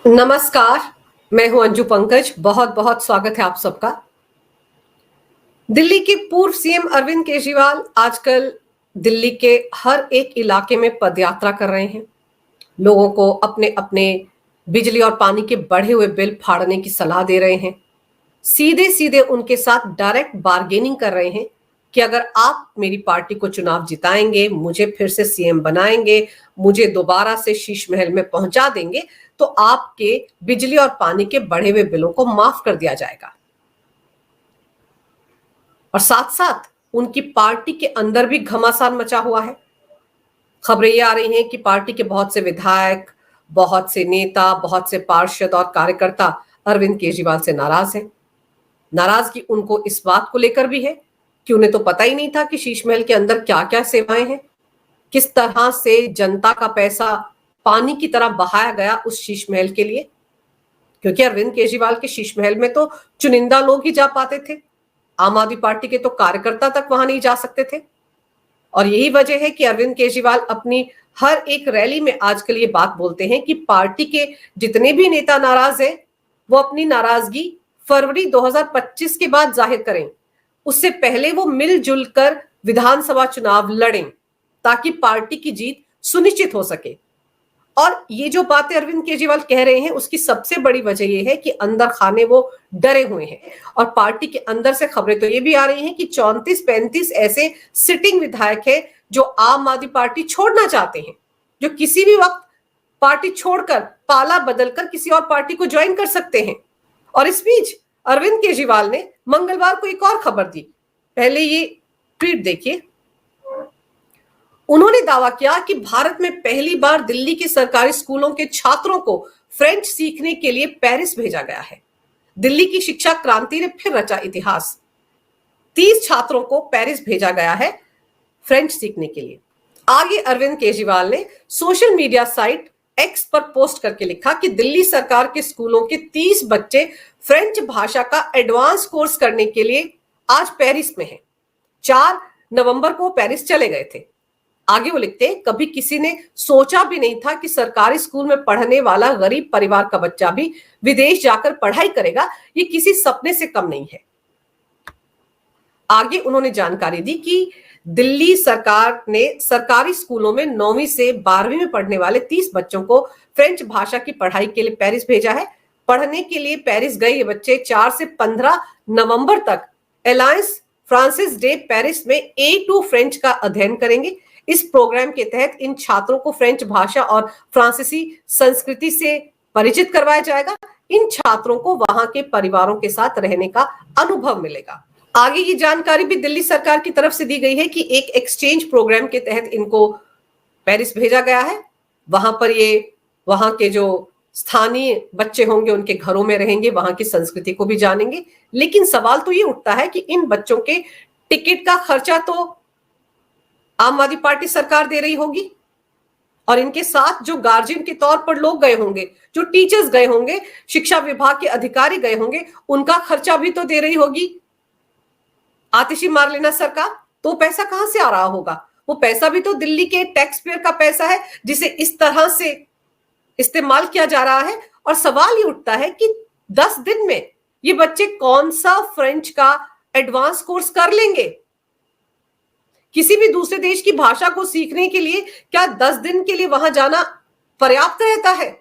नमस्कार। मैं हूं अंजू पंकज। बहुत बहुत स्वागत है आप सबका। दिल्ली के पूर्व सीएम अरविंद केजरीवाल आजकल दिल्ली के हर एक इलाके में पदयात्रा कर रहे हैं। लोगों को अपने अपने बिजली और पानी के बढ़े हुए बिल फाड़ने की सलाह दे रहे हैं। सीधे सीधे उनके साथ डायरेक्ट बार्गेनिंग कर रहे हैं कि अगर आप मेरी पार्टी को चुनाव जिताएंगे, मुझे फिर से सीएम बनाएंगे, मुझे दोबारा से शीश महल में पहुंचा देंगे, तो आपके बिजली और पानी के बढ़े हुए बिलों को माफ कर दिया जाएगा। और साथ साथ उनकी पार्टी के अंदर भी घमासान मचा हुआ है। खबरें ये आ रही हैं कि पार्टी के बहुत से विधायक, बहुत से नेता, बहुत से पार्षद और कार्यकर्ता अरविंद केजरीवाल से नाराज हैं। नाराजगी उनको इस बात को लेकर भी है कि उन्हें तो पता ही नहीं था कि शीश महल के अंदर क्या क्या सेवाएं हैं, किस तरह से जनता का पैसा पानी की तरह बहाया गया उस शीश महल के लिए। क्योंकि अरविंद केजरीवाल के शीश महल में तो चुनिंदा लोग ही जा पाते थे, आम आदमी पार्टी के तो कार्यकर्ता तक वहां नहीं जा सकते थे। और यही वजह है कि अरविंद केजरीवाल अपनी हर एक रैली में आजकल ये बात बोलते हैं कि पार्टी के जितने भी नेता नाराज हैं, वो अपनी नाराजगी फरवरी 2025 के बाद जाहिर करें। उससे पहले वो मिलजुल कर विधानसभा चुनाव लड़ें ताकि पार्टी की जीत सुनिश्चित हो सके। और ये जो बातें अरविंद केजरीवाल कह रहे हैं, उसकी सबसे बड़ी वजह यह है कि अंदर खाने वो डरे हुए हैं। और पार्टी के अंदर से खबरें तो ये भी आ रही हैं कि 34-35 ऐसे सिटिंग विधायक हैं जो आम आदमी पार्टी छोड़ना चाहते हैं, जो किसी भी वक्त पार्टी छोड़कर पाला बदलकर किसी और पार्टी को ज्वाइन कर सकते हैं। और इस बीच अरविंद केजरीवाल ने मंगलवार को एक और खबर दी। पहले ये ट्वीट देखिए। उन्होंने दावा किया कि भारत में पहली बार दिल्ली के सरकारी स्कूलों के छात्रों को फ्रेंच सीखने के लिए पेरिस भेजा गया है। दिल्ली की शिक्षा क्रांति ने फिर रचा इतिहास। 30 छात्रों को पेरिस भेजा गया है फ्रेंच सीखने के लिए। आगे अरविंद केजरीवाल ने सोशल मीडिया साइट एक्स पर पोस्ट करके लिखा कि दिल्ली सरकार के स्कूलों के 30 बच्चे फ्रेंच भाषा का एडवांस कोर्स करने के लिए आज पेरिस में हैं। 4 नवंबर को पेरिस चले गए थे। आगे वो लिखते हैं, कभी किसी ने सोचा भी नहीं था कि सरकारी स्कूल में पढ़ने वाला गरीब परिवार का बच्चा भी विदेश जाकर पढ़ाई करेगा। ये किसी सपने से कम नहीं है। आगे उन्होंने जानकारी दी कि दिल्ली सरकार ने सरकारी स्कूलों में 9वीं से 12वीं में पढ़ने वाले 30 बच्चों को फ्रेंच भाषा की पढ़ाई के लिए पेरिस भेजा है। पढ़ने के लिए पेरिस गए ये बच्चे 4 से 15 नवंबर तक अलायंस फ्रांसिस डे पेरिस में A2 फ्रेंच का अध्ययन करेंगे। इस प्रोग्राम के तहत इन छात्रों को फ्रेंच भाषा और फ्रांसीसी संस्कृति से परिचित करवाया जाएगा। इन छात्रों को वहां के परिवारों के साथ रहने का अनुभव मिलेगा। आगे की जानकारी भी दिल्ली सरकार की तरफ से दी गई है कि एक एक्सचेंज प्रोग्राम के तहत इनको पेरिस भेजा गया है। वहां पर ये वहां के जो स्थानीय बच्चे होंगे उनके घरों में रहेंगे, वहां की संस्कृति को भी जानेंगे। लेकिन सवाल तो ये उठता है कि इन बच्चों के टिकट का खर्चा तो आम आदमी पार्टी सरकार दे रही होगी, और इनके साथ जो गार्जियन के तौर पर लोग गए होंगे, जो टीचर्स गए होंगे, शिक्षा विभाग के अधिकारी गए होंगे, उनका खर्चा भी तो दे रही होगी आतिशी मार लेना सरकार। तो पैसा कहां से आ रहा होगा? वो पैसा भी तो दिल्ली के टैक्स पेयर का पैसा है जिसे इस तरह से इस्तेमाल किया जा रहा है। और सवाल ये उठता है कि 10 दिन में ये बच्चे कौन सा फ्रेंच का एडवांस कोर्स कर लेंगे? किसी भी दूसरे देश की भाषा को सीखने के लिए क्या 10 दिन के लिए वहां जाना पर्याप्त रहता है?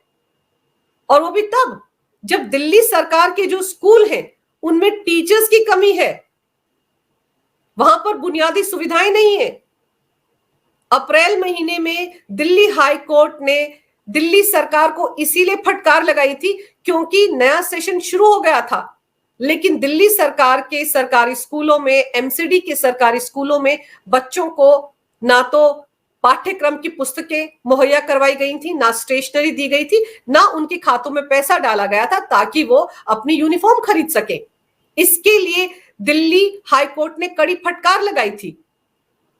और वो भी तब जब दिल्ली सरकार के जो स्कूल हैं उनमें टीचर्स की कमी है, वहां पर बुनियादी सुविधाएं नहीं है। अप्रैल महीने में दिल्ली हाई कोर्ट ने दिल्ली सरकार को इसीलिए फटकार लगाई थी क्योंकि नया सेशन शुरू हो गया था। लेकिन दिल्ली सरकार के सरकारी स्कूलों में, एमसीडी के सरकारी स्कूलों में बच्चों को ना तो पाठ्यक्रम की पुस्तकें मुहैया करवाई गई थी, ना स्टेशनरी दी गई थी, ना उनके खातों में पैसा डाला गया था ताकि वो अपनी यूनिफॉर्म खरीद सके। इसके लिए दिल्ली हाई कोर्ट ने कड़ी फटकार लगाई थी।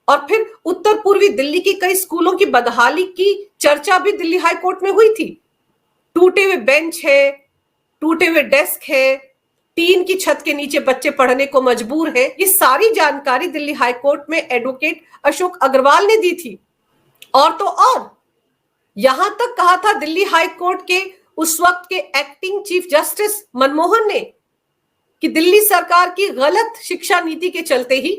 और फिर उत्तर पूर्वी दिल्ली की कई स्कूलों की बदहाली की चर्चा भी दिल्ली हाई कोर्ट में हुई थी। टूटे हुए बेंच है, टूटे हुए डेस्क है, टीन की छत के नीचे बच्चे पढ़ने को मजबूर हैं। ये सारी जानकारी दिल्ली हाई कोर्ट में एडवोकेट अशोक अग्रवाल ने दी थी। और तो और यहां तक कहा था दिल्ली हाई कोर्ट के उस वक्त के एक्टिंग चीफ जस्टिस मनमोहन ने कि दिल्ली सरकार की गलत शिक्षा नीति के चलते ही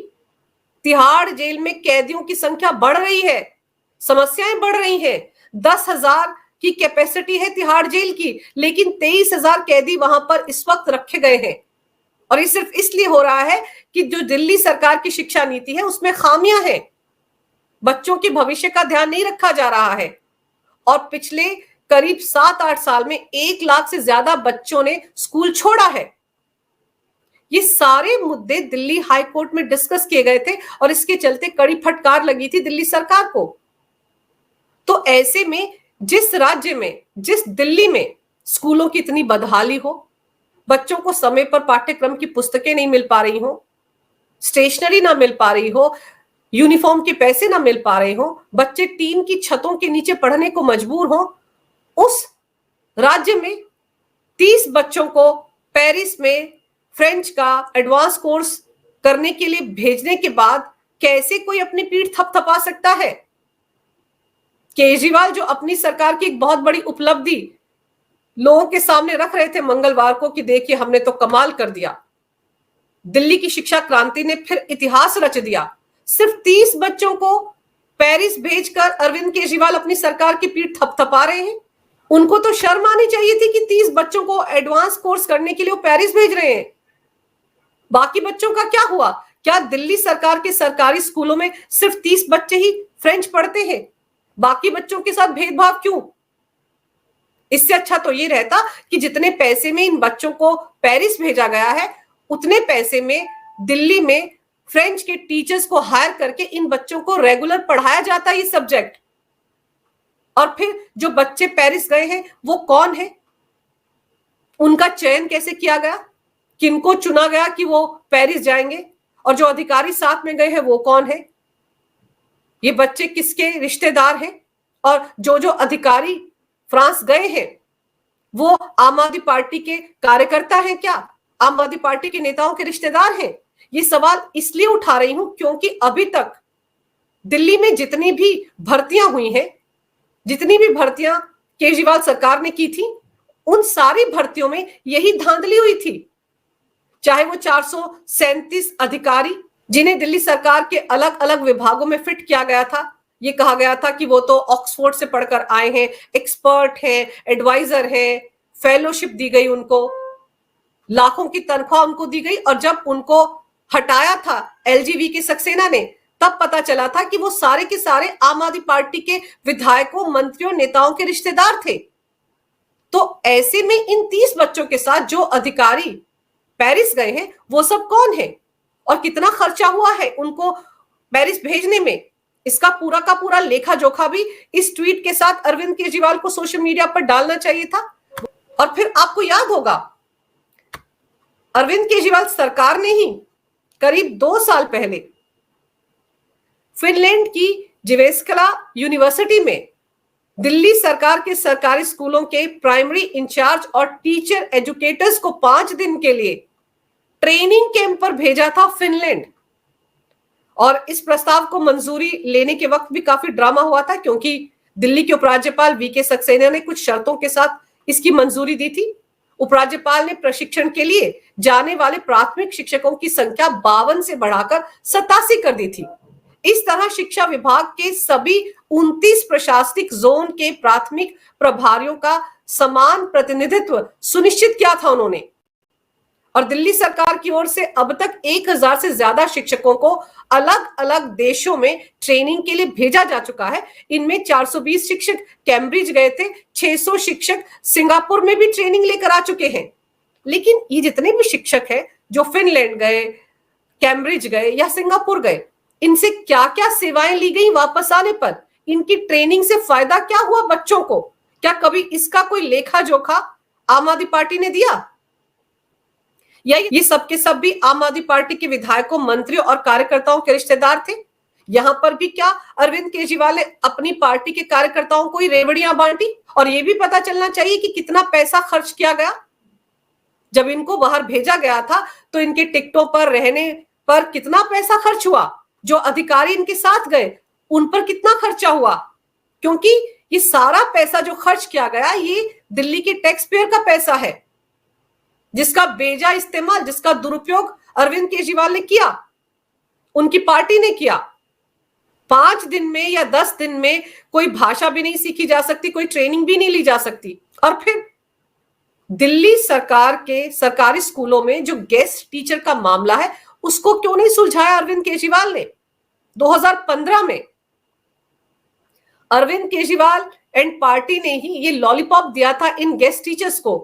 तिहाड़ जेल में कैदियों की संख्या बढ़ रही है, समस्याएं बढ़ रही हैं। 10,000 की कैपेसिटी है तिहाड़ जेल की, लेकिन 23,000 कैदी वहां पर इस वक्त रखे गए हैं। और ये सिर्फ इसलिए हो रहा है कि जो दिल्ली सरकार की शिक्षा नीति है उसमें खामियां हैं, बच्चों के भविष्य का ध्यान नहीं रखा जा रहा है। और पिछले करीब 7-8 साल में 1 लाख से ज्यादा बच्चों ने स्कूल छोड़ा है। ये सारे मुद्दे दिल्ली हाई कोर्ट में डिस्कस किए गए थे और इसके चलते कड़ी फटकार लगी थी दिल्ली सरकार को। तो ऐसे में जिस राज्य में, जिस दिल्ली में स्कूलों की इतनी बदहाली हो, बच्चों को समय पर पाठ्यक्रम की पुस्तकें नहीं मिल पा रही हो, स्टेशनरी ना मिल पा रही हो, यूनिफॉर्म के पैसे ना मिल पा रहे हो, बच्चे टीन की छतों के नीचे पढ़ने को मजबूर हो, उस राज्य में 30 बच्चों को पेरिस में फ्रेंच का एडवांस कोर्स करने के लिए भेजने के बाद कैसे कोई अपनी पीठ थपथपा सकता है? केजरीवाल जो अपनी सरकार की एक बहुत बड़ी उपलब्धि लोगों के सामने रख रहे थे मंगलवार को कि देखिए हमने तो कमाल कर दिया, दिल्ली की शिक्षा क्रांति ने फिर इतिहास रच दिया। सिर्फ 30 बच्चों को पेरिस भेजकर अरविंद केजरीवाल अपनी सरकार की पीठ थपथपा रहे हैं। उनको तो शर्म आनी चाहिए थी कि 30 बच्चों को एडवांस कोर्स करने के लिए वो पेरिस भेज रहे हैं। बाकी बच्चों का क्या हुआ? क्या दिल्ली सरकार के सरकारी स्कूलों में सिर्फ 30 बच्चे ही फ्रेंच पढ़ते हैं? बाकी बच्चों के साथ भेदभाव क्यों? इससे अच्छा तो ये रहता कि जितने पैसे में इन बच्चों को पेरिस भेजा गया है, उतने पैसे में दिल्ली में फ्रेंच के टीचर्स को हायर करके इन बच्चों को रेगुलर पढ़ाया जाता ये सब्जेक्ट। और फिर जो बच्चे पेरिस गए हैं वो कौन है, उनका चयन कैसे किया गया, किनको चुना गया कि वो पेरिस जाएंगे, और जो अधिकारी साथ में गए हैं वो कौन है, ये बच्चे किसके रिश्तेदार हैं, और जो अधिकारी फ्रांस गए हैं वो आम आदमी पार्टी के कार्यकर्ता हैं क्या, आम आदमी पार्टी के नेताओं के रिश्तेदार हैं? ये सवाल इसलिए उठा रही हूं क्योंकि अभी तक दिल्ली में जितनी भी भर्तियां हुई हैं, जितनी भी भर्तियां केजरीवाल सरकार ने की थी, उन सारी भर्तियों में यही धांधली हुई थी। चाहे वो 437 अधिकारी जिन्हें दिल्ली सरकार के अलग अलग विभागों में फिट किया गया था, ये कहा गया था कि वो तो ऑक्सफोर्ड से पढ़कर आए हैं, एक्सपर्ट हैं, एडवाइजर हैं, फेलोशिप दी गई उनको, लाखों की तनख्वाह उनको दी गई, और जब उनको हटाया था एलजीवी के सक्सेना ने, तब पता चला था कि वो सारे के सारे आम आदमी पार्टी के विधायकों, मंत्रियों, नेताओं के रिश्तेदार थे। तो ऐसे में इन 30 बच्चों के साथ जो अधिकारी पेरिस गए हैं वो सब कौन है और कितना खर्चा हुआ है उनको पेरिस भेजने में, इसका पूरा का पूरा लेखा जोखा भी इस ट्वीट के साथ अरविंद केजरीवाल को सोशल मीडिया पर डालना चाहिए था। और फिर आपको याद होगा अरविंद केजरीवाल सरकार ने ही करीब 2 साल पहले फिनलैंड की जिवेस्कला यूनिवर्सिटी में दिल्ली सरकार के सरकारी स्कूलों के प्राइमरी इंचार्ज और टीचर एजुकेटर्स को 5 दिन के लिए ट्रेनिंग कैंप पर भेजा था फिनलैंड। और इस प्रस्ताव को मंजूरी लेने के वक्त भी काफी ड्रामा हुआ था क्योंकि दिल्ली के उपराज्यपाल वीके सक्सेना ने कुछ शर्तों के साथ इसकी मंजूरी दी थी। उपराज्यपाल ने प्रशिक्षण के लिए जाने वाले प्राथमिक शिक्षकों की संख्या 52 से बढ़ाकर 87 कर दी थी। इस तरह शिक्षा विभाग के सभी 29 प्रशासनिक जोन के प्राथमिक प्रभारियों का समान प्रतिनिधित्व सुनिश्चित किया था उन्होंने। और दिल्ली सरकार की ओर से अब तक 1000 से ज्यादा शिक्षकों को अलग अलग देशों में ट्रेनिंग के लिए भेजा जा चुका है। इनमें 420 शिक्षक कैम्ब्रिज गए थे, 600 शिक्षक सिंगापुर में भी ट्रेनिंग लेकर आ चुके हैं। लेकिन ये जितने भी शिक्षक हैं जो फिनलैंड गए, कैम्ब्रिज गए या सिंगापुर गए, इनसे क्या क्या सेवाएं ली गई वापस आने पर, इनकी ट्रेनिंग से फायदा क्या हुआ बच्चों को? क्या कभी इसका कोई लेखा जोखा आम आदमी पार्टी ने दिया? या ये सब के सब भी आम आदमी पार्टी के विधायकों, मंत्रियों और कार्यकर्ताओं के रिश्तेदार थे? यहां पर भी क्या अरविंद केजरीवाल ने अपनी पार्टी के कार्यकर्ताओं को ही रेवड़ियां बांटी? और ये भी पता चलना चाहिए कि कितना पैसा खर्च किया गया। जब इनको बाहर भेजा गया था तो इनके टिकटों पर रहने पर कितना पैसा खर्च हुआ? जो अधिकारी इनके साथ गए उन पर कितना खर्चा हुआ? क्योंकि ये सारा पैसा जो खर्च किया गया ये दिल्ली के टैक्स पेयर का पैसा है, जिसका बेजा इस्तेमाल, जिसका दुरुपयोग अरविंद केजरीवाल ने किया, उनकी पार्टी ने किया। 5 दिन में या 10 दिन में कोई भाषा भी नहीं सीखी जा सकती, कोई ट्रेनिंग भी नहीं ली जा सकती। और फिर दिल्ली सरकार के सरकारी स्कूलों में जो गेस्ट टीचर का मामला है उसको क्यों नहीं सुलझाया अरविंद केजरीवाल ने? 2015 में अरविंद केजरीवाल एंड पार्टी ने ही ये लॉलीपॉप दिया था इन गेस्ट टीचर्स को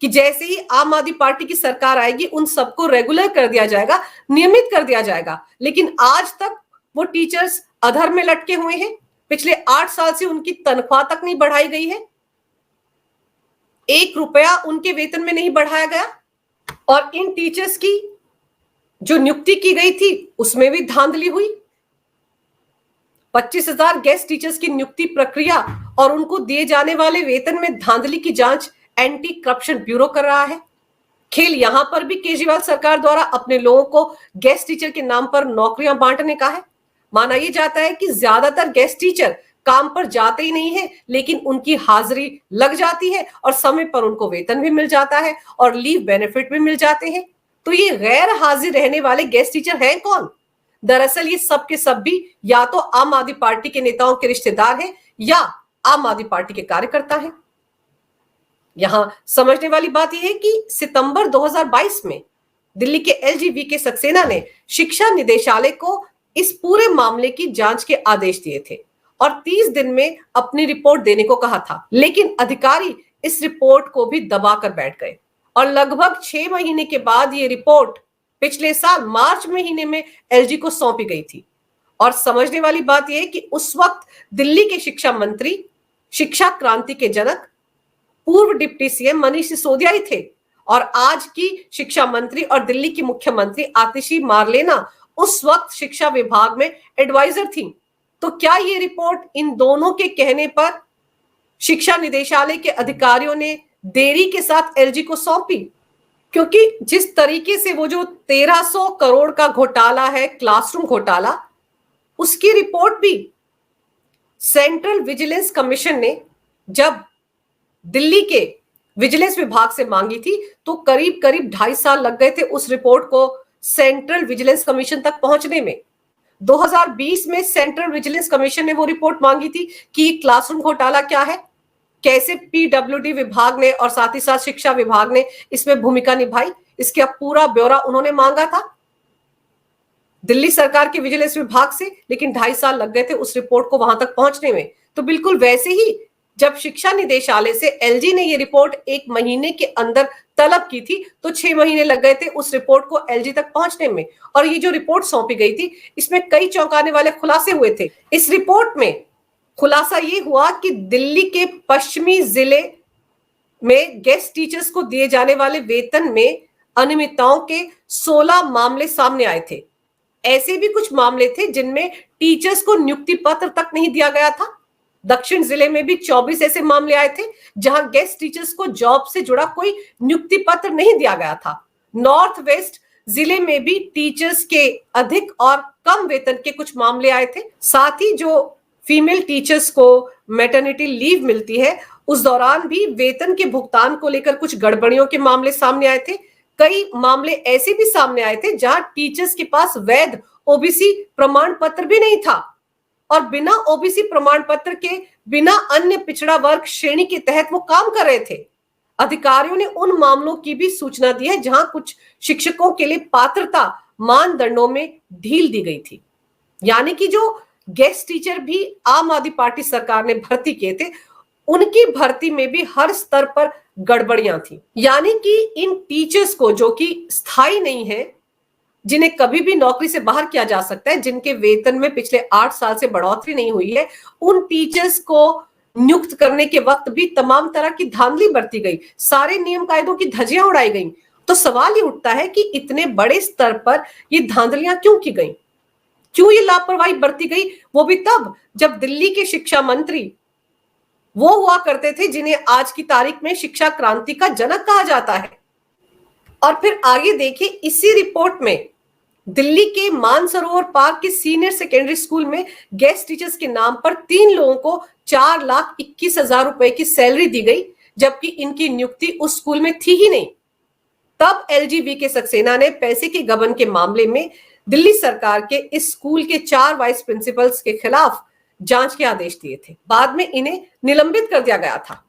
कि जैसे ही आम आदमी पार्टी की सरकार आएगी उन सबको रेगुलर कर दिया जाएगा, नियमित कर दिया जाएगा। लेकिन आज तक वो टीचर्स अधर में लटके हुए हैं। पिछले 8 साल से उनकी तनख्वाह तक नहीं बढ़ाई गई है, 1 रुपया उनके वेतन में नहीं बढ़ाया गया। और इन टीचर्स की जो नियुक्ति की गई थी उसमें भी धांधली हुई। 25,000 गेस्ट टीचर्स की नियुक्ति प्रक्रिया और उनको दिए जाने वाले वेतन में धांधली की जांच एंटी करप्शन ब्यूरो कर रहा है। खेल यहां पर भी केजरीवाल सरकार द्वारा अपने लोगों को गेस्ट टीचर के नाम पर नौकरियां बांटने का है। माना यह जाता है कि ज्यादातर गेस्ट टीचर काम पर जाते ही नहीं है, लेकिन उनकी हाजिरी लग जाती है और समय पर उनको वेतन भी मिल जाता है और लीव बेनिफिट भी मिल जाते हैं। तो ये गैर हाजिर रहने वाले गेस्ट टीचर हैं कौन? दरअसल ये सब के सब भी या तो आम आदमी पार्टी के नेताओं के रिश्तेदार हैं या आम आदमी पार्टी के कार्यकर्ता हैं। यहां समझने वाली बात यह है कि सितंबर 2022 में दिल्ली के एलजी के सक्सेना ने शिक्षा निदेशालय को इस पूरे मामले की जांच के आदेश दिए थे और 30 दिन में अपनी रिपोर्ट देने को कहा था। लेकिन अधिकारी इस रिपोर्ट को भी दबाकर बैठ गए और लगभग 6 महीने के बाद ये रिपोर्ट पिछले साल मार्च महीने में एलजी को सौंपी गई थी। और समझने वाली बात यह है कि उस वक्त दिल्ली के शिक्षा मंत्री, शिक्षा क्रांति के जनक, पूर्व डिप्टी सीएम मनीष सिसोदिया ही थे और आज की शिक्षा मंत्री और दिल्ली की मुख्यमंत्री आतिशी मारलेना उस वक्त शिक्षा विभाग में एडवाइजर थी। तो क्या ये रिपोर्ट इन दोनों के कहने पर शिक्षा निदेशालय के अधिकारियों ने देरी के साथ एलजी को सौंपी? क्योंकि जिस तरीके से वो जो 1300 करोड़ का घोटाला है, क्लासरूम घोटाला, उसकी रिपोर्ट भी सेंट्रल विजिलेंस कमीशन ने जब दिल्ली के विजिलेंस विभाग से मांगी थी तो करीब करीब 2.5 साल लग गए थे उस रिपोर्ट को सेंट्रल विजिलेंस कमीशन तक पहुंचने में। 2020 में सेंट्रल विजिलेंस कमीशन ने वो रिपोर्ट मांगी थी कि क्लासरूम घोटाला क्या है, कैसे पीडब्ल्यूडी विभाग ने और साथ ही साथ शिक्षा विभाग ने इसमें भूमिका निभाई, इसका पूरा ब्यौरा उन्होंने मांगा था दिल्ली सरकार के विजिलेंस विभाग से। लेकिन 2.5 साल लग गए थे उस रिपोर्ट को वहां तक पहुंचने में। तो बिल्कुल वैसे ही जब शिक्षा निदेशालय से एलजी ने ये रिपोर्ट 1 महीने के अंदर तलब की थी तो 6 महीने लग गए थे उस रिपोर्ट को एलजी तक पहुंचने में। और ये जो रिपोर्ट सौंपी गई थी इसमें कई चौंकाने वाले खुलासे हुए थे। इस रिपोर्ट में खुलासा ये हुआ कि दिल्ली के पश्चिमी जिले में गेस्ट टीचर्स को दिए जाने वाले वेतन में अनियमितताओं के 16 मामले सामने आए थे। ऐसे भी कुछ मामले थे जिनमें टीचर्स को नियुक्ति पत्र तक नहीं दिया गया था। दक्षिण जिले में भी 24 ऐसे मामले आए थे जहां गेस्ट टीचर्स को जॉब से जुड़ा कोई नियुक्ति पत्र नहीं दिया गया था। नॉर्थ वेस्ट जिले में भी टीचर्स के अधिक और कम वेतन के कुछ मामले आए थे। साथ ही जो फीमेल टीचर्स को मैटरनिटी लीव मिलती है उस दौरान भी वेतन के भुगतान को लेकर कुछ गड़बड़ियों के मामले सामने आए थे। कई मामले ऐसे भी सामने आए थे जहां टीचर्स के पास वैध ओबीसी प्रमाण पत्र भी नहीं था और बिना ओबीसी प्रमाण पत्र के, बिना अन्य पिछड़ा वर्ग श्रेणी के तहत वो काम कर रहे थे। अधिकारियों ने उन मामलों की भी सूचना दी है जहां कुछ शिक्षकों के लिए पात्रता मानदंडों में ढील दी गई थी। यानी कि जो गेस्ट टीचर भी आम आदमी पार्टी सरकार ने भर्ती किए थे उनकी भर्ती में भी हर स्तर पर गड़बड़ियां थी। यानी कि इन टीचर्स को, जो कि स्थायी नहीं है, जिन्हें कभी भी नौकरी से बाहर किया जा सकता है, जिनके वेतन में पिछले 8 साल से बढ़ोतरी नहीं हुई है, उन टीचर्स को नियुक्त करने के वक्त भी तमाम तरह की धांधली बरती गई, सारे नियम कायदों की धज्जियां उड़ाई गई। तो सवाल ये उठता है कि इतने बड़े स्तर पर ये धांधलियां क्यों की गई, क्यों ये लापरवाही बरती गई, वो भी तब जब दिल्ली के शिक्षा मंत्री वो हुआ करते थे जिन्हें आज की तारीख में शिक्षा क्रांति का जनक कहा जाता है। और फिर आगे देखिए, इसी रिपोर्ट में दिल्ली के मानसरोवर पार्क के सीनियर सेकेंडरी स्कूल में गेस्ट टीचर्स के नाम पर 3 लोगों को 4,21,000 रुपए की सैलरी दी गई, जबकि इनकी नियुक्ति उस स्कूल में थी ही नहीं। तब एलजी वीके सक्सेना ने पैसे के गबन के मामले में दिल्ली सरकार के इस स्कूल के 4 वाइस प्रिंसिपल्स के खिलाफ जांच के आदेश दिए थे। बाद में इन्हें निलंबित कर दिया गया था।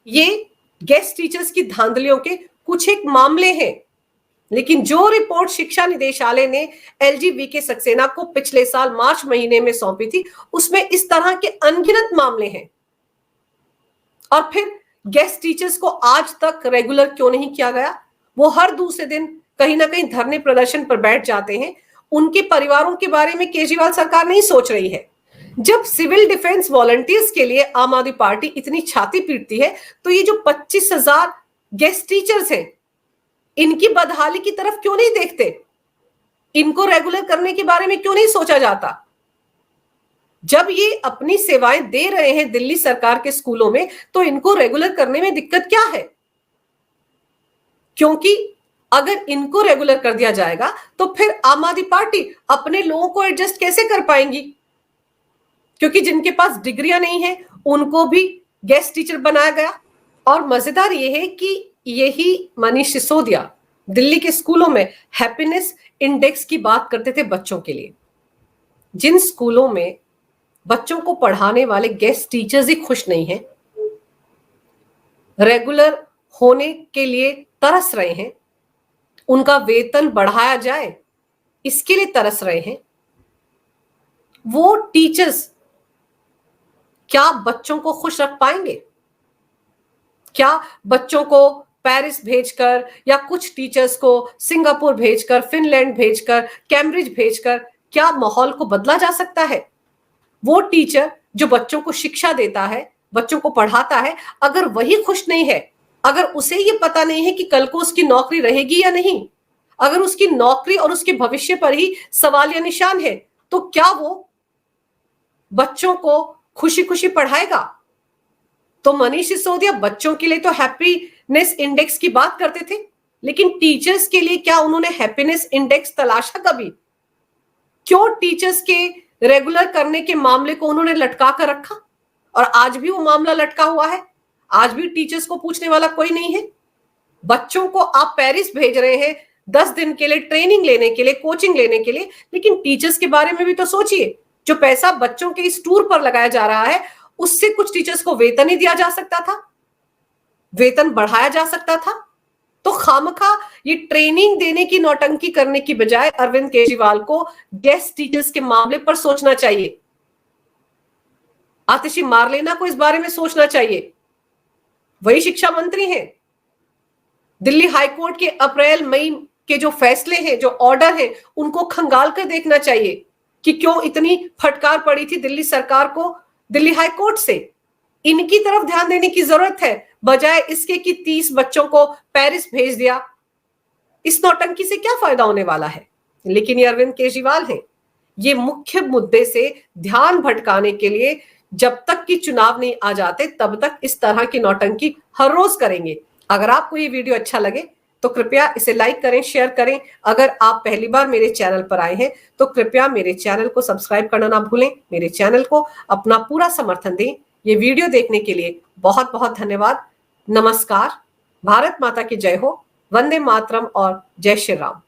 ये गेस्ट टीचर्स की धांधलियों के कुछ एक मामले हैं, लेकिन जो रिपोर्ट शिक्षा निदेशालय ने एलजी वीके सक्सेना को पिछले साल मार्च महीने में सौंपी थी, उसमें इस तरह के अनगिनत मामले हैं। और फिर गेस्ट टीचर्स को आज तक रेगुलर क्यों नहीं किया गया? वो हर दूसरे दिन कहीं ना कहीं धरने प्रदर्शन पर बैठ जाते हैं। उनके परिवारों के बारे में केजरीवाल सरकार नहीं सोच रही है। जब सिविल डिफेंस वॉलंटियर्स के लिए आम आदमी पार्टी इतनी छाती पीटती है, तो ये जो 25,000 गेस्ट टीचर्स हैं, इनकी बदहाली की तरफ क्यों नहीं देखते? इनको रेगुलर करने के बारे में क्यों नहीं सोचा जाता? जब ये अपनी सेवाएं दे रहे हैं दिल्ली सरकार के स्कूलों में, तो इनको रेगुलर करने में दिक्कत क्या है? क्योंकि अगर इनको रेगुलर कर दिया जाएगा तो फिर आम आदमी पार्टी अपने लोगों को एडजस्ट कैसे कर पाएंगी? क्योंकि जिनके पास डिग्रियां नहीं है उनको भी गेस्ट टीचर बनाया गया। और मजेदार यह है कि यही मनीष सिसोदिया दिल्ली के स्कूलों में हैप्पीनेस इंडेक्स की बात करते थे बच्चों के लिए। जिन स्कूलों में बच्चों को पढ़ाने वाले गेस्ट टीचर्स ही खुश नहीं हैं, रेगुलर होने के लिए तरस रहे हैं, उनका वेतन बढ़ाया जाए इसके लिए तरस रहे हैं, वो टीचर्स क्या बच्चों को खुश रख पाएंगे? क्या बच्चों को पेरिस भेजकर या कुछ टीचर्स को सिंगापुर भेजकर, फिनलैंड भेजकर, कैम्ब्रिज भेजकर क्या माहौल को बदला जा सकता है? वो टीचर जो बच्चों को शिक्षा देता है, बच्चों को पढ़ाता है, अगर वही खुश नहीं है, अगर उसे ये पता नहीं है कि कल को उसकी नौकरी रहेगी या नहीं, अगर उसकी नौकरी और उसके भविष्य पर ही सवाल या निशान है, तो क्या वो बच्चों को खुशी खुशी पढ़ाएगा? तो मनीष सिसोदिया बच्चों के लिए तो हैप्पीनेस इंडेक्स की बात करते थे, लेकिन टीचर्स के लिए क्या उन्होंने हैप्पीनेस इंडेक्स तलाशा कभी? क्यों टीचर्स के रेगुलर करने के मामले को उन्होंने लटका कर रखा? और आज भी वो मामला लटका हुआ है। आज भी टीचर्स को पूछने वाला कोई नहीं है। बच्चों को आप पेरिस भेज रहे हैं 10 दिन के लिए ट्रेनिंग लेने के लिए, कोचिंग लेने के लिए, लेकिन टीचर्स के बारे में भी तो सोचिए। जो पैसा बच्चों के इस टूर पर लगाया जा रहा है, उससे कुछ टीचर्स को वेतन ही दिया जा सकता था, वेतन बढ़ाया जा सकता था। तो खामखा ये ट्रेनिंग देने की नौटंकी करने की बजाय अरविंद केजरीवाल को गेस्ट टीचर्स के मामले पर सोचना चाहिए। आतिशी मारलेना को इस बारे में सोचना चाहिए। वही शिक्षा मंत्री हैं। दिल्ली हाईकोर्ट के अप्रैल मई के जो फैसले हैं, जो ऑर्डर हैं, उनको खंगाल कर देखना चाहिए कि क्यों इतनी फटकार पड़ी थी दिल्ली सरकार को दिल्ली हाईकोर्ट से। इनकी तरफ ध्यान देने की जरूरत है, बजाय इसके कि 30 बच्चों को पेरिस भेज दिया। इस नौटंकी से क्या फायदा होने वाला है? लेकिन ये अरविंद केजरीवाल हैं। ये मुख्य मुद्दे से ध्यान भटकाने के लिए जब तक कि चुनाव नहीं आ जाते तब तक इस तरह की नौटंकी हर रोज करेंगे। अगर आपको ये वीडियो अच्छा लगे तो कृपया इसे लाइक करें, शेयर करें। अगर आप पहली बार मेरे चैनल पर आए हैं तो कृपया मेरे चैनल को सब्सक्राइब करना ना भूलें। मेरे चैनल को अपना पूरा समर्थन दें। ये वीडियो देखने के लिए बहुत बहुत धन्यवाद। नमस्कार। भारत माता की जय हो। वंदे मातरम और जय श्री राम।